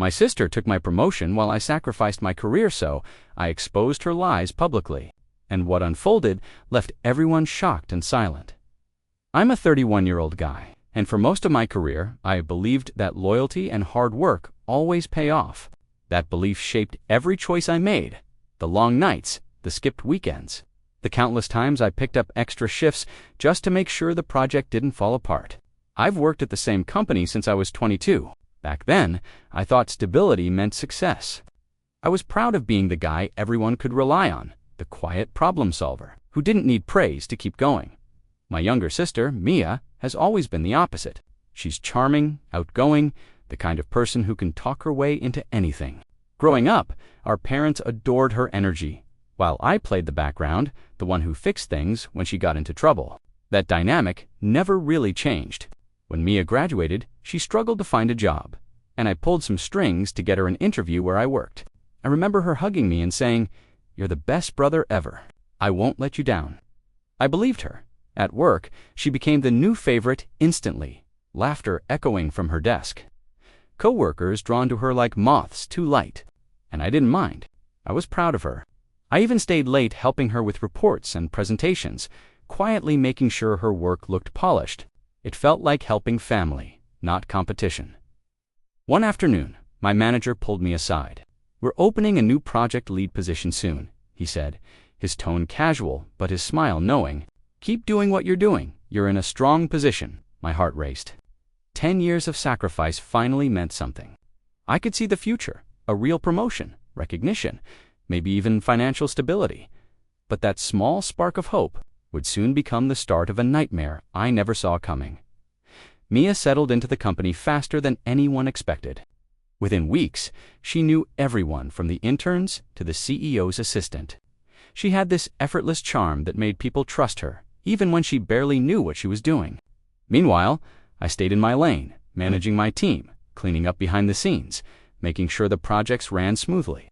My sister took my promotion while I sacrificed my career, so I exposed her lies publicly. And what unfolded left everyone shocked and silent. I'm a 31-year-old guy, and for most of my career, I believed that loyalty and hard work always pay off. That belief shaped every choice I made. The long nights, the skipped weekends, the countless times I picked up extra shifts just to make sure the project didn't fall apart. I've worked at the same company since I was 22. Back then, I thought stability meant success. I was proud of being the guy everyone could rely on, the quiet problem solver who didn't need praise to keep going. My younger sister, Mia, has always been the opposite. She's charming, outgoing, the kind of person who can talk her way into anything. Growing up, our parents adored her energy, while I played the background, the one who fixed things when she got into trouble. That dynamic never really changed. When Mia graduated, she struggled to find a job, and I pulled some strings to get her an interview where I worked. I remember her hugging me and saying, "You're the best brother ever. I won't let you down." I believed her. At work, she became the new favorite instantly, laughter echoing from her desk. Co-workers drawn to her like moths to light, and I didn't mind. I was proud of her. I even stayed late helping her with reports and presentations, quietly making sure her work looked polished. It felt like helping family, not competition. One afternoon, my manager pulled me aside. "We're opening a new project lead position soon," he said, his tone casual but his smile knowing. "Keep doing what you're doing. You're in a strong position." My heart raced. 10 years of sacrifice finally meant something. I could see the future, a real promotion, recognition, maybe even financial stability. But that small spark of hope would soon become the start of a nightmare I never saw coming. Mia settled into the company faster than anyone expected. Within weeks, she knew everyone from the interns to the CEO's assistant. She had this effortless charm that made people trust her, even when she barely knew what she was doing. Meanwhile, I stayed in my lane, managing my team, cleaning up behind the scenes, making sure the projects ran smoothly.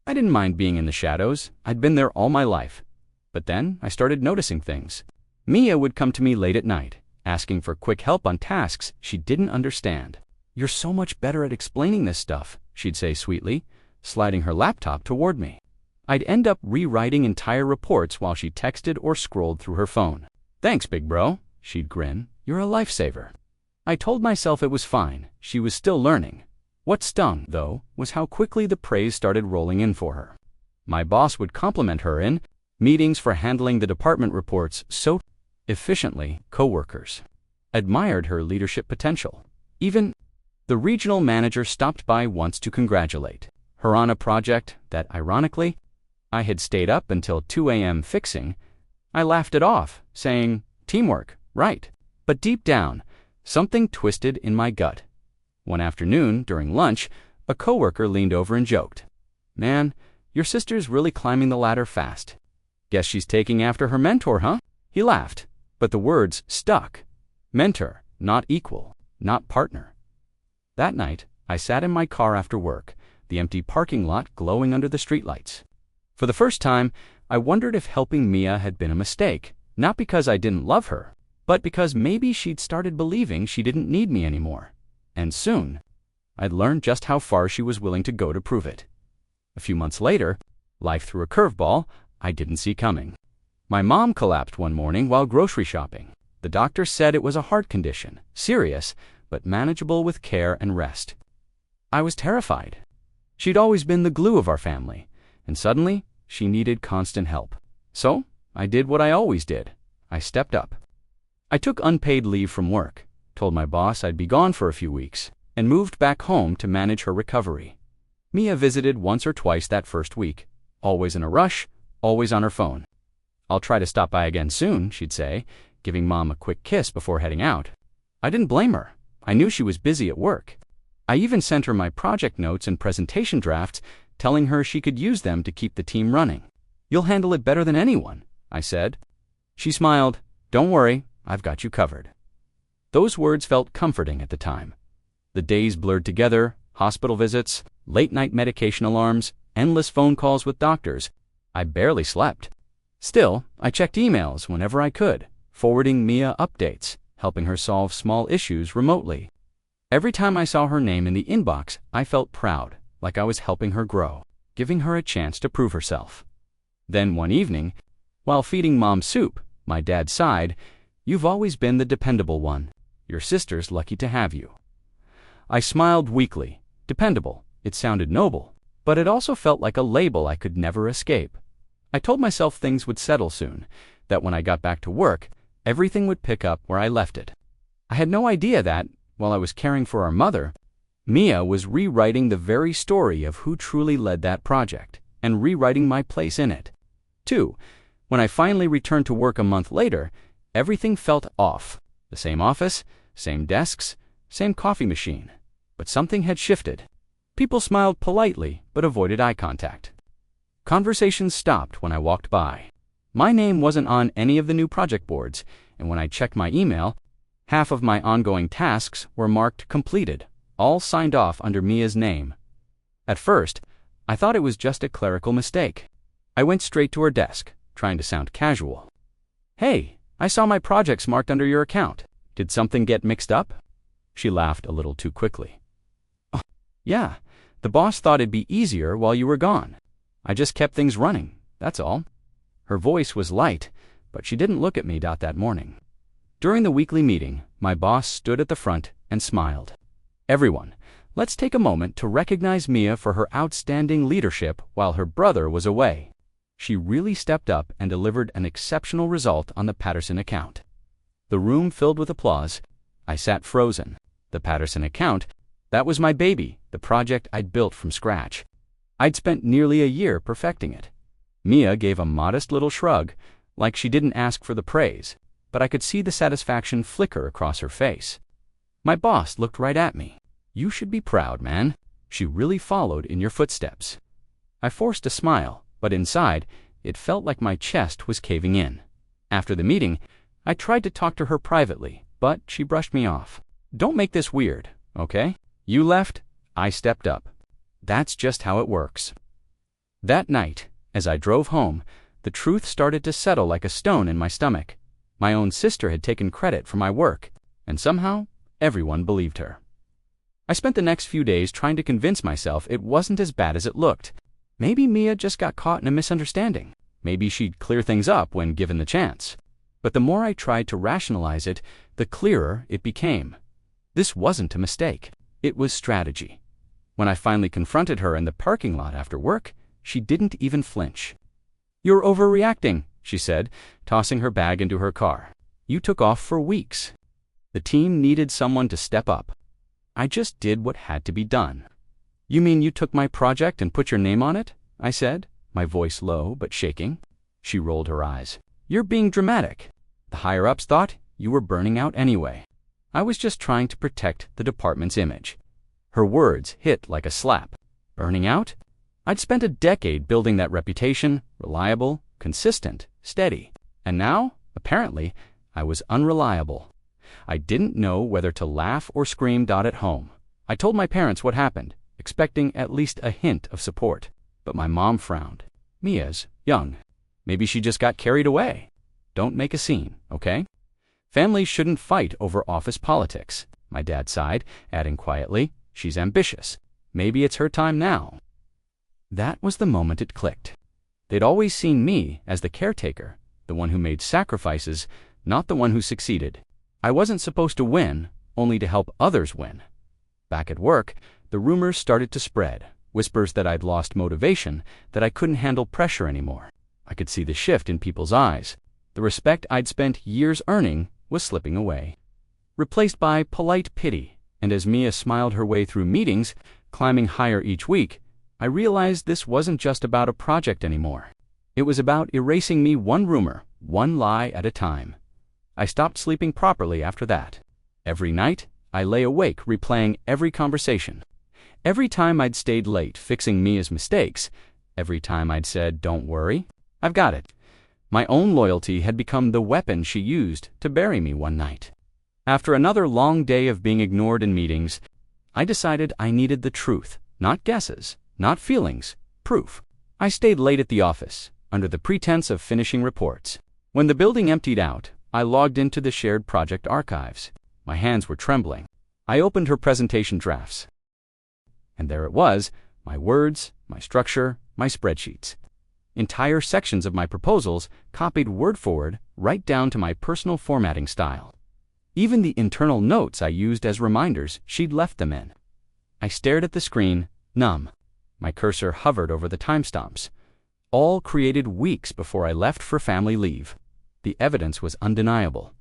I didn't mind being in the shadows. I'd been there all my life. But then I started noticing things. Mia would come to me late at night, asking for quick help on tasks she didn't understand. "You're so much better at explaining this stuff," she'd say sweetly, sliding her laptop toward me. I'd end up rewriting entire reports while she texted or scrolled through her phone. "Thanks, big bro," she'd grin. "You're a lifesaver." I told myself it was fine. She was still learning. What stung, though, was how quickly the praise started rolling in for her. My boss would compliment her in meetings for handling the department reports so efficiently. Coworkers admired her leadership potential. Even the regional manager stopped by once to congratulate her on a project that, ironically, I had stayed up until 2 a.m. fixing. I laughed it off, saying, "Teamwork, right?" But deep down, something twisted in my gut. One afternoon, during lunch, a coworker leaned over and joked, "Man, your sister's really climbing the ladder fast. Guess she's taking after her mentor, huh?" He laughed, but the words stuck. Mentor, not equal, not partner. That night, I sat in my car after work, the empty parking lot glowing under the streetlights. For the first time, I wondered if helping Mia had been a mistake, not because I didn't love her, but because maybe she'd started believing she didn't need me anymore. And soon, I'd learned just how far she was willing to go to prove it. A few months later, life threw a curveball I didn't see coming. My mom collapsed one morning while grocery shopping. The doctor said it was a heart condition, serious, but manageable with care and rest. I was terrified. She'd always been the glue of our family, and suddenly, she needed constant help. So, I did what I always did. I stepped up. I took unpaid leave from work, told my boss I'd be gone for a few weeks, and moved back home to manage her recovery. Mia visited once or twice that first week, always in a rush, always on her phone. "I'll try to stop by again soon," she'd say, giving Mom a quick kiss before heading out. I didn't blame her. I knew she was busy at work. I even sent her my project notes and presentation drafts, telling her she could use them to keep the team running. "You'll handle it better than anyone," I said. She smiled. "Don't worry, I've got you covered." Those words felt comforting at the time. The days blurred together, hospital visits, late-night medication alarms, endless phone calls with doctors. I barely slept. Still, I checked emails whenever I could, forwarding Mia updates, helping her solve small issues remotely. Every time I saw her name in the inbox, I felt proud, like I was helping her grow, giving her a chance to prove herself. Then one evening, while feeding Mom soup, my dad sighed, "You've always been the dependable one. Your sister's lucky to have you." I smiled weakly. Dependable. It sounded noble, but it also felt like a label I could never escape. I told myself things would settle soon, that when I got back to work, everything would pick up where I left it. I had no idea that, while I was caring for our mother, Mia was rewriting the very story of who truly led that project, and rewriting my place in it. 2. When I finally returned to work a month later, everything felt off. The same office, same desks, same coffee machine. But something had shifted. People smiled politely, but avoided eye contact. Conversations stopped when I walked by. My name wasn't on any of the new project boards, and when I checked my email, half of my ongoing tasks were marked completed, all signed off under Mia's name. At first, I thought it was just a clerical mistake. I went straight to her desk, trying to sound casual. "Hey, I saw my projects marked under your account. Did something get mixed up?" She laughed a little too quickly. "Oh, yeah, the boss thought it'd be easier while you were gone. I just kept things running, that's all." Her voice was light, but she didn't look at me that morning. During the weekly meeting, my boss stood at the front and smiled. "Everyone, let's take a moment to recognize Mia for her outstanding leadership while her brother was away. She really stepped up and delivered an exceptional result on the Patterson account." The room filled with applause. I sat frozen. The Patterson account, that was my baby, the project I'd built from scratch. I'd spent nearly a year perfecting it. Mia gave a modest little shrug, like she didn't ask for the praise, but I could see the satisfaction flicker across her face. My boss looked right at me. "You should be proud, man. She really followed in your footsteps." I forced a smile, but inside, it felt like my chest was caving in. After the meeting, I tried to talk to her privately, but she brushed me off. "Don't make this weird, okay? You left, I stepped up. That's just how it works." That night, as I drove home, the truth started to settle like a stone in my stomach. My own sister had taken credit for my work, and somehow, everyone believed her. I spent the next few days trying to convince myself it wasn't as bad as it looked. Maybe Mia just got caught in a misunderstanding. Maybe she'd clear things up when given the chance. But the more I tried to rationalize it, the clearer it became. This wasn't a mistake. It was strategy. When I finally confronted her in the parking lot after work, she didn't even flinch. "You're overreacting," she said, tossing her bag into her car. "You took off for weeks." The team needed someone to step up. I just did what had to be done. "You mean you took my project and put your name on it?" I said, my voice low but shaking. She rolled her eyes. "You're being dramatic. The higher-ups thought you were burning out anyway. I was just trying to protect the department's image." Her words hit like a slap. Burning out? I'd spent a decade building that reputation, reliable, consistent, steady. And now, apparently, I was unreliable. I didn't know whether to laugh or scream at home. I told my parents what happened, expecting at least a hint of support. But my mom frowned. "Mia's young. Maybe she just got carried away. Don't make a scene, okay? Families shouldn't fight over office politics." My dad sighed, adding quietly, "She's ambitious. Maybe it's her time now." That was the moment it clicked. They'd always seen me as the caretaker, the one who made sacrifices, not the one who succeeded. I wasn't supposed to win, only to help others win. Back at work, the rumors started to spread, whispers that I'd lost motivation, that I couldn't handle pressure anymore. I could see the shift in people's eyes. The respect I'd spent years earning was slipping away, replaced by polite pity. And as Mia smiled her way through meetings, climbing higher each week, I realized this wasn't just about a project anymore. It was about erasing me one rumor, one lie at a time. I stopped sleeping properly after that. Every night, I lay awake replaying every conversation. Every time I'd stayed late fixing Mia's mistakes, every time I'd said, "Don't worry, I've got it." My own loyalty had become the weapon she used to bury me one night. After another long day of being ignored in meetings, I decided I needed the truth, not guesses, not feelings, proof. I stayed late at the office, under the pretense of finishing reports. When the building emptied out, I logged into the shared project archives. My hands were trembling. I opened her presentation drafts. And there it was, my words, my structure, my spreadsheets. Entire sections of my proposals copied word for word right down to my personal formatting style. Even the internal notes I used as reminders, she'd left them in. I stared at the screen, numb. My cursor hovered over the timestamps. All created weeks before I left for family leave. The evidence was undeniable.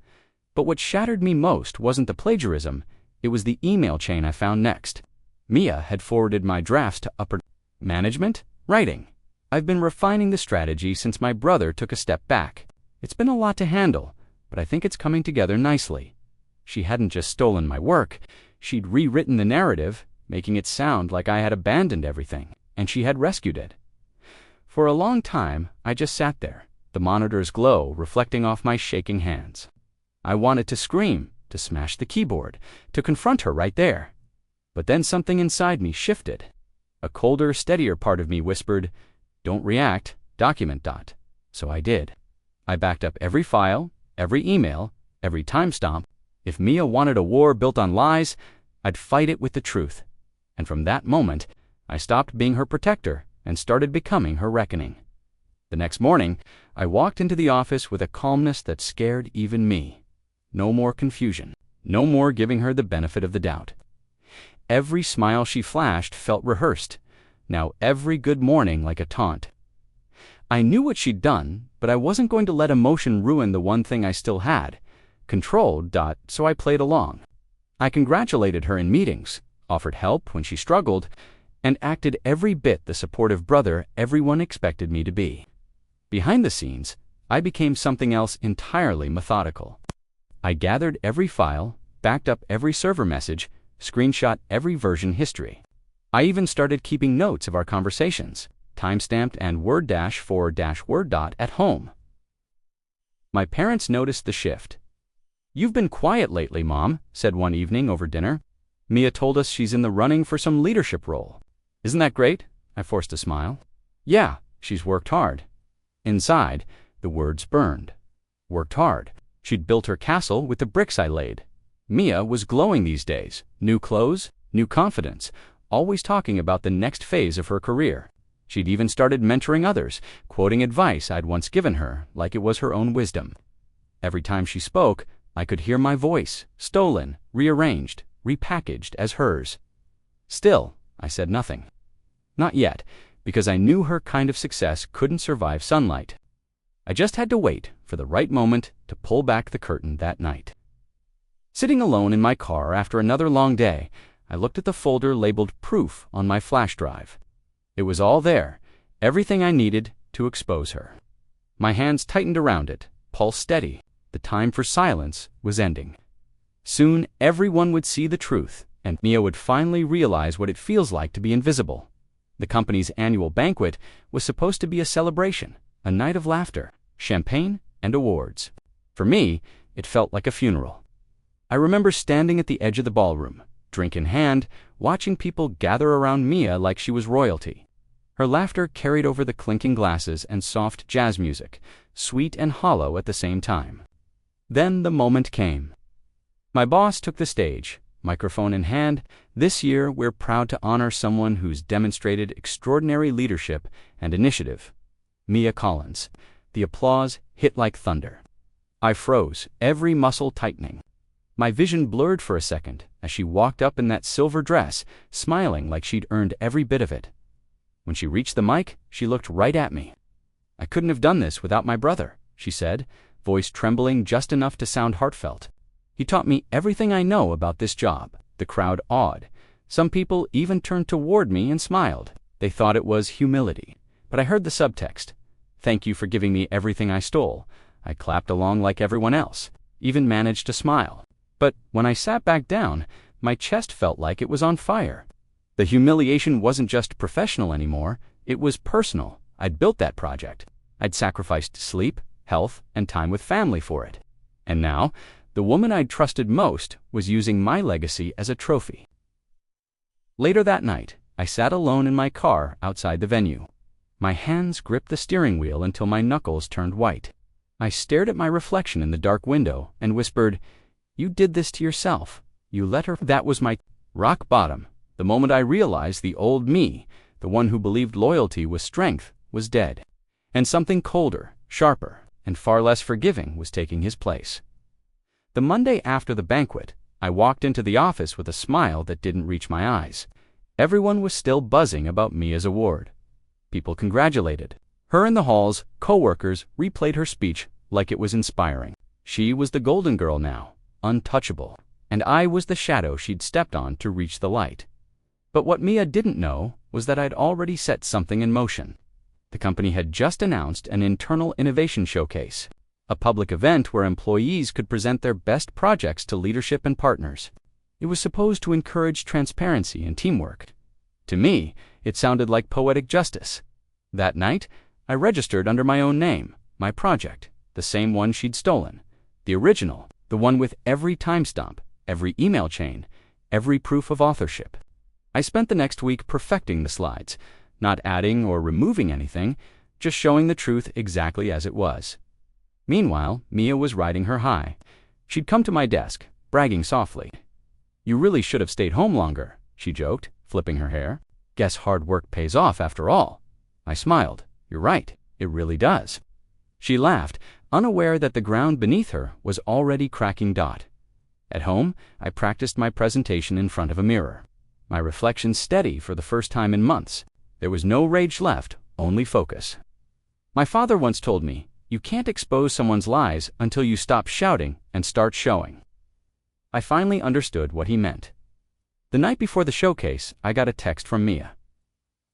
But what shattered me most wasn't the plagiarism, it was the email chain I found next. Mia had forwarded my drafts to upper management, writing. I've been refining the strategy since my brother took a step back. It's been a lot to handle, but I think it's coming together nicely. She hadn't just stolen my work, she'd rewritten the narrative, making it sound like I had abandoned everything, and she had rescued it. For a long time, I just sat there, the monitor's glow reflecting off my shaking hands. I wanted to scream, to smash the keyboard, to confront her right there. But then something inside me shifted. A colder, steadier part of me whispered, "Don't react, document." So I did. I backed up every file, every email, every timestamp. If Mia wanted a war built on lies, I'd fight it with the truth. And from that moment, I stopped being her protector and started becoming her reckoning. The next morning, I walked into the office with a calmness that scared even me. No more confusion. No more giving her the benefit of the doubt. Every smile she flashed felt rehearsed. Now every good morning like a taunt. I knew what she'd done, but I wasn't going to let emotion ruin the one thing I still had. Control. So I played along. I congratulated her in meetings, offered help when she struggled, and acted every bit the supportive brother everyone expected me to be. Behind the scenes, I became something else entirely methodical. I gathered every file, backed up every server message, screenshot every version history. I even started keeping notes of our conversations, timestamped and word-for-word. At home. My parents noticed the shift. "You've been quiet lately, Mom," said one evening over dinner. "Mia told us she's in the running for some leadership role. Isn't that great?" I forced a smile. "Yeah, she's worked hard." Inside, the words burned. Worked hard. She'd built her castle with the bricks I laid. Mia was glowing these days. New clothes, new confidence, always talking about the next phase of her career. She'd even started mentoring others, quoting advice I'd once given her like it was her own wisdom. Every time she spoke, I could hear my voice, stolen, rearranged, repackaged as hers. Still, I said nothing. Not yet, because I knew her kind of success couldn't survive sunlight. I just had to wait for the right moment to pull back the curtain that night. Sitting alone in my car after another long day, I looked at the folder labeled Proof on my flash drive. It was all there, everything I needed to expose her. My hands tightened around it, pulse steady. The time for silence was ending. Soon everyone would see the truth, and Mia would finally realize what it feels like to be invisible. The company's annual banquet was supposed to be a celebration, a night of laughter, champagne, and awards. For me, it felt like a funeral. I remember standing at the edge of the ballroom, drink in hand, watching people gather around Mia like she was royalty. Her laughter carried over the clinking glasses and soft jazz music, sweet and hollow at the same time. Then the moment came. My boss took the stage, microphone in hand. "This year, we're proud to honor someone who's demonstrated extraordinary leadership and initiative. Mia Collins." The applause hit like thunder. I froze, every muscle tightening. My vision blurred for a second as she walked up in that silver dress, smiling like she'd earned every bit of it. When she reached the mic, she looked right at me. "I couldn't have done this without my brother," she said, voice trembling just enough to sound heartfelt. "He taught me everything I know about this job." The crowd awed. Some people even turned toward me and smiled. They thought it was humility. But I heard the subtext. "Thank you for giving me everything I stole." I clapped along like everyone else, even managed to smile. But when I sat back down, my chest felt like it was on fire. The humiliation wasn't just professional anymore, it was personal. I'd built that project. I'd sacrificed sleep, health, and time with family for it. And now, the woman I'd trusted most was using my legacy as a trophy. Later that night, I sat alone in my car outside the venue. My hands gripped the steering wheel until my knuckles turned white. I stared at my reflection in the dark window and whispered, "You did this to yourself. You let her. That was my rock bottom. The moment I realized the old me, the one who believed loyalty was strength, was dead. And something colder, sharper, and far less forgiving was taking his place. The Monday after the banquet, I walked into the office with a smile that didn't reach my eyes. Everyone was still buzzing about Mia's award. People congratulated her in the halls. Co-workers replayed her speech like it was inspiring. She was the golden girl now, untouchable, and I was the shadow she'd stepped on to reach the light. But what Mia didn't know was that I'd already set something in motion. The company had just announced an internal innovation showcase, a public event where employees could present their best projects to leadership and partners. It was supposed to encourage transparency and teamwork. To me, it sounded like poetic justice. That night, I registered under my own name, my project, the same one she'd stolen, the original, the one with every timestamp, every email chain, every proof of authorship. I spent the next week perfecting the slides, not adding or removing anything, just showing the truth exactly as it was. Meanwhile, Mia was riding her high. She'd come to my desk, bragging softly. "You really should have stayed home longer," she joked, flipping her hair. "Guess hard work pays off after all." I smiled. "You're right, it really does." She laughed, unaware that the ground beneath her was already cracking dot. At home, I practiced my presentation in front of a mirror. My reflection steady for the first time in months. There was no rage left, only focus. My father once told me, "You can't expose someone's lies until you stop shouting and start showing." I finally understood what he meant. The night before the showcase, I got a text from Mia.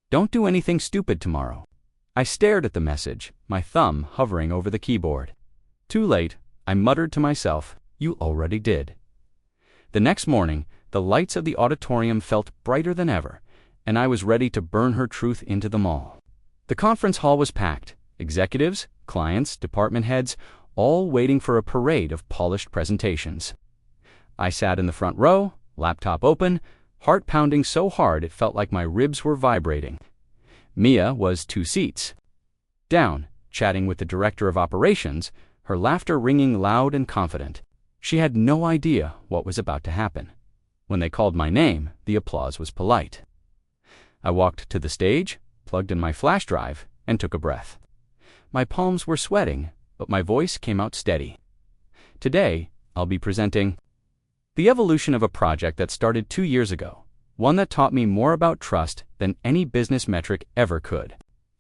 "Don't do anything stupid tomorrow." I stared at the message, my thumb hovering over the keyboard. Too late, I muttered to myself, "You already did." The next morning, the lights of the auditorium felt brighter than ever, and I was ready to burn her truth into them all. The conference hall was packed, executives, clients, department heads, all waiting for a parade of polished presentations. I sat in the front row, laptop open, heart pounding so hard it felt like my ribs were vibrating. Mia was 2 seats down, chatting with the director of operations, her laughter ringing loud and confident. She had no idea what was about to happen. When they called my name, the applause was polite. I walked to the stage, plugged in my flash drive, and took a breath. My palms were sweating, but my voice came out steady. Today, I'll be presenting the evolution of a project that started 2 years ago, one that taught me more about trust than any business metric ever could.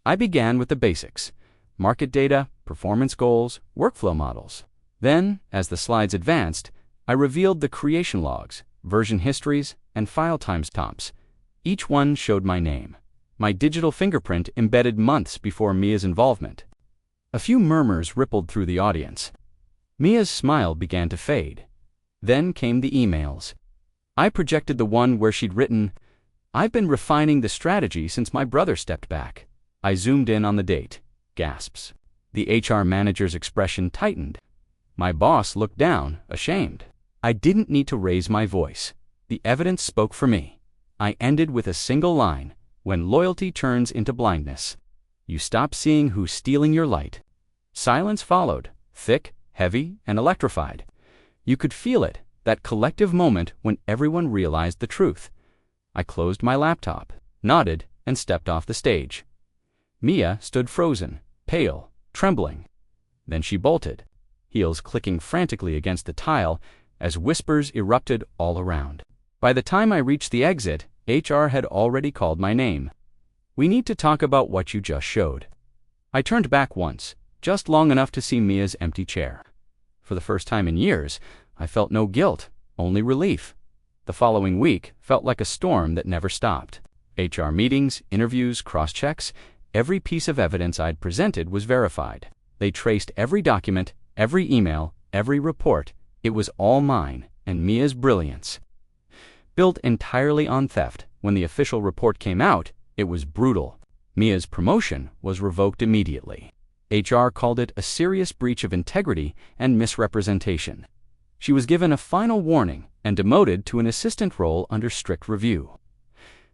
I began with the basics: market data, performance goals, workflow models. Then, as the slides advanced, I revealed the creation logs, version histories, and file timestamps. Each one showed my name, my digital fingerprint embedded months before Mia's involvement. A few murmurs rippled through the audience. Mia's smile began to fade. Then came the emails. I projected the one where she'd written, "I've been refining the strategy since my brother stepped back." I zoomed in on the date. Gasps. The HR manager's expression tightened. My boss looked down, ashamed. I didn't need to raise my voice. The evidence spoke for me. I ended with a single line: "When loyalty turns into blindness, you stop seeing who's stealing your light." Silence followed, thick, heavy, and electrified. You could feel it, that collective moment when everyone realized the truth. I closed my laptop, nodded, and stepped off the stage. Mia stood frozen, pale, trembling. Then she bolted, heels clicking frantically against the tile as whispers erupted all around. By the time I reached the exit, HR had already called my name. "We need to talk about what you just showed." I turned back once, just long enough to see Mia's empty chair. For the first time in years, I felt no guilt, only relief. The following week felt like a storm that never stopped. HR meetings, interviews, cross-checks, every piece of evidence I'd presented was verified. They traced every document, every email, every report. It was all mine and Mia's brilliance. Built entirely on theft, when the official report came out, it was brutal. Mia's promotion was revoked immediately. HR called it a serious breach of integrity and misrepresentation. She was given a final warning and demoted to an assistant role under strict review.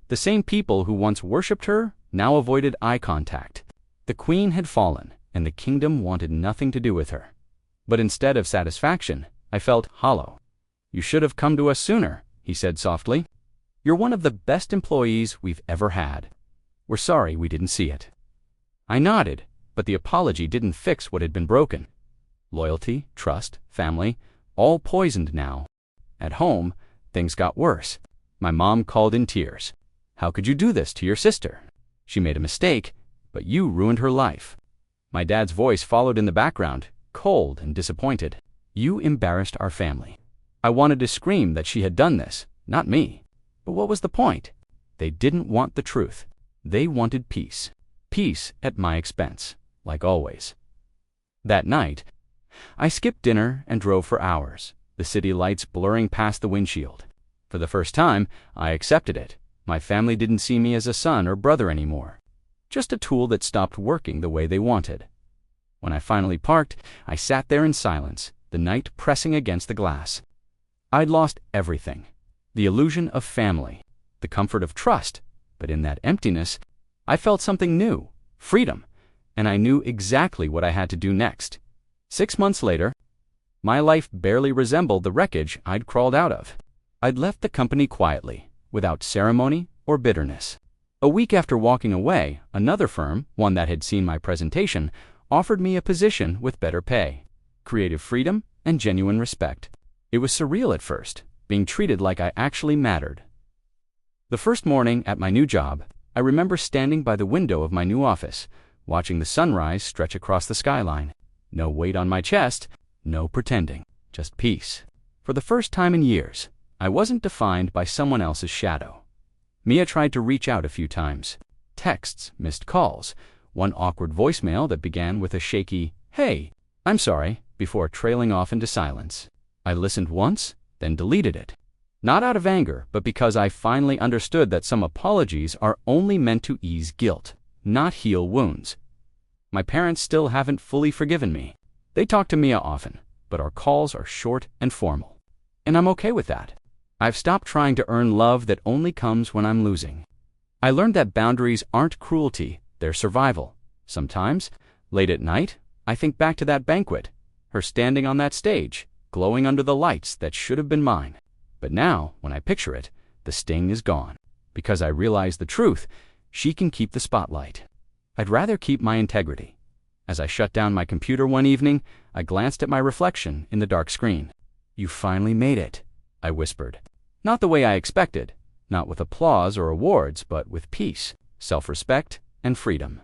The same people who once worshipped her now avoided eye contact. The queen had fallen, and the kingdom wanted nothing to do with her. But instead of satisfaction, I felt hollow. "You should have come to us sooner," he said softly. "You're one of the best employees we've ever had. We're sorry we didn't see it." I nodded, but the apology didn't fix what had been broken. Loyalty, trust, family, all poisoned now. At home, things got worse. My mom called in tears. "How could you do this to your sister? She made a mistake, but you ruined her life." My dad's voice followed in the background, cold and disappointed. "You embarrassed our family." I wanted to scream that she had done this, not me. But what was the point? They didn't want the truth. They wanted peace. Peace at my expense, like always. That night, I skipped dinner and drove for hours, the city lights blurring past the windshield. For the first time, I accepted it. My family didn't see me as a son or brother anymore. Just a tool that stopped working the way they wanted. When I finally parked, I sat there in silence, the night pressing against the glass. I'd lost everything. The illusion of family, the comfort of trust, but in that emptiness, I felt something new, freedom, and I knew exactly what I had to do next. 6 months later, my life barely resembled the wreckage I'd crawled out of. I'd left the company quietly, without ceremony or bitterness. A week after walking away, another firm, one that had seen my presentation, offered me a position with better pay, creative freedom, and genuine respect. It was surreal at first, being treated like I actually mattered. The first morning at my new job, I remember standing by the window of my new office, watching the sunrise stretch across the skyline. No weight on my chest, no pretending, just peace. For the first time in years, I wasn't defined by someone else's shadow. Mia tried to reach out a few times. Texts, missed calls, one awkward voicemail that began with a shaky, "Hey, I'm sorry," before trailing off into silence. I listened once, then deleted it. Not out of anger, but because I finally understood that some apologies are only meant to ease guilt, not heal wounds. My parents still haven't fully forgiven me. They talk to Mia often, but our calls are short and formal. And I'm okay with that. I've stopped trying to earn love that only comes when I'm losing. I learned that boundaries aren't cruelty, they're survival. Sometimes, late at night, I think back to that banquet, her standing on that stage, glowing under the lights that should have been mine. But now, when I picture it, the sting is gone. Because I realize the truth, she can keep the spotlight. I'd rather keep my integrity. As I shut down my computer one evening, I glanced at my reflection in the dark screen. "You finally made it," I whispered. Not the way I expected, not with applause or awards, but with peace, self-respect, and freedom.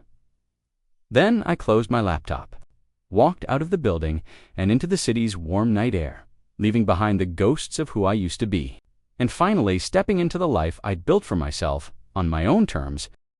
Then I closed my laptop, walked out of the building and into the city's warm night air, leaving behind the ghosts of who I used to be, and finally stepping into the life I'd built for myself on my own terms